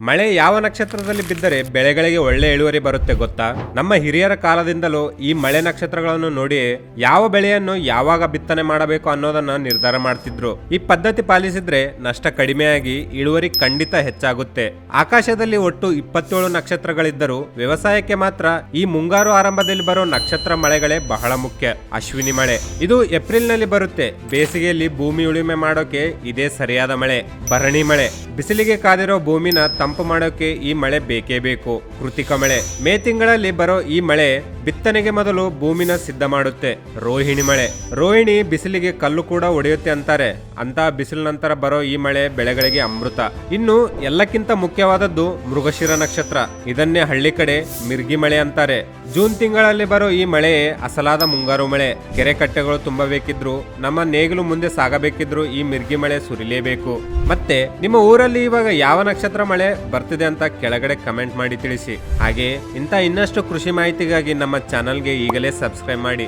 ಮಳೆ ಯಾವ ನಕ್ಷತ್ರದಲ್ಲಿ ಬಿದ್ದರೆ ಬೆಳೆಗಳಿಗೆ ಒಳ್ಳೆ ಇಳುವರಿ ಬರುತ್ತೆ ಗೊತ್ತಾ? ನಮ್ಮ ಹಿರಿಯರ ಕಾಲದಿಂದಲೂ ಈ ಮಳೆ ನಕ್ಷತ್ರಗಳನ್ನು ನೋಡಿ ಯಾವ ಬೆಳೆಯನ್ನು ಯಾವಾಗ ಬಿತ್ತನೆ ಮಾಡಬೇಕು ಅನ್ನೋದನ್ನ ನಿರ್ಧಾರ ಮಾಡ್ತಿದ್ರು. ಈ ಪದ್ಧತಿ ಪಾಲಿಸಿದ್ರೆ ನಷ್ಟ ಕಡಿಮೆಯಾಗಿ ಇಳುವರಿ ಖಂಡಿತ ಹೆಚ್ಚಾಗುತ್ತೆ. ಆಕಾಶದಲ್ಲಿ ಒಟ್ಟು 27 ನಕ್ಷತ್ರಗಳಿದ್ದರೂ ವ್ಯವಸಾಯಕ್ಕೆ ಮಾತ್ರ ಈ ಮುಂಗಾರು ಆರಂಭದಲ್ಲಿ ಬರೋ ನಕ್ಷತ್ರ ಮಳೆಗಳೇ ಬಹಳ ಮುಖ್ಯ. ಅಶ್ವಿನಿ ಮಳೆ ಇದು ಏಪ್ರಿಲ್ ನಲ್ಲಿ ಬರುತ್ತೆ. ಬೇಸಿಗೆಯಲ್ಲಿ ಭೂಮಿ ಉಳುಮೆ ಮಾಡೋಕೆ ಇದೇ ಸರಿಯಾದ ಮಳೆ. ಭರಣಿ ಮಳೆ ಬಿಸಿಲಿಗೆ ಕಾದಿರೋ ಭೂಮಿನ ತಂಪು ಮಾಡೋಕೆ ಈ ಮಳೆ ಬೇಕೇ ಬೇಕು. ಕೃತಿಕ ಮಳೆ ಮೇ ತಿಂಗಳಲ್ಲಿ ಬರೋ ಈ ಮಳೆ ಬಿತ್ತನೆಗೆ ಮೊದಲು ಭೂಮಿನ ಸಿದ್ಧ ಮಾಡುತ್ತೆ. ರೋಹಿಣಿ ಮಳೆ ರೋಹಿಣಿ ಬಿಸಿಲಿಗೆ ಕಲ್ಲು ಕೂಡ ಒಡೆಯುತ್ತೆ ಅಂತಾರೆ. ಅಂತ ಬಿಸಿಲು ನಂತರ ಬರೋ ಈ ಮಳೆ ಬೆಳೆಗಳಿಗೆ ಅಮೃತ. ಇನ್ನು ಎಲ್ಲಕ್ಕಿಂತ ಮುಖ್ಯವಾದದ್ದು ಮೃಗಶಿರ ನಕ್ಷತ್ರ. ಇದನ್ನೇ ಹಳ್ಳಿ ಕಡೆ ಮಿರ್ಗಿ ಮಳೆ ಅಂತಾರೆ. ಜೂನ್ ತಿಂಗಳಲ್ಲಿ ಬರೋ ಈ ಮಳೆ ಅಸಲಾದ ಮುಂಗಾರು ಮಳೆ. ಕೆರೆ ಕಟ್ಟೆಗಳು ತುಂಬಬೇಕಿದ್ರು, ನಮ್ಮ ನೇಗಿಲು ಮುಂದೆ ಸಾಗಬೇಕಿದ್ರು ಈ ಮಿರ್ಗಿ ಮಳೆ ಸುರಿಲೇಬೇಕು. ಮತ್ತೆ ನಿಮ್ಮ ಊರಲ್ಲಿ ಇವಾಗ ಯಾವ ನಕ್ಷತ್ರ ಮಳೆ ಬರ್ತಿದೆ ಅಂತ ಕೆಳಗಡೆ ಕಮೆಂಟ್ ಮಾಡಿ ತಿಳಿಸಿ. ಹಾಗೆ ಇಂಥ ಇನ್ನಷ್ಟು ಕೃಷಿ ಮಾಹಿತಿಗಾಗಿ ನಮ್ಮ ಚಾನಲ್ಗೆ ಈಗಲೇ ಸಬ್ಸ್ಕ್ರೈಬ್ ಮಾಡಿ.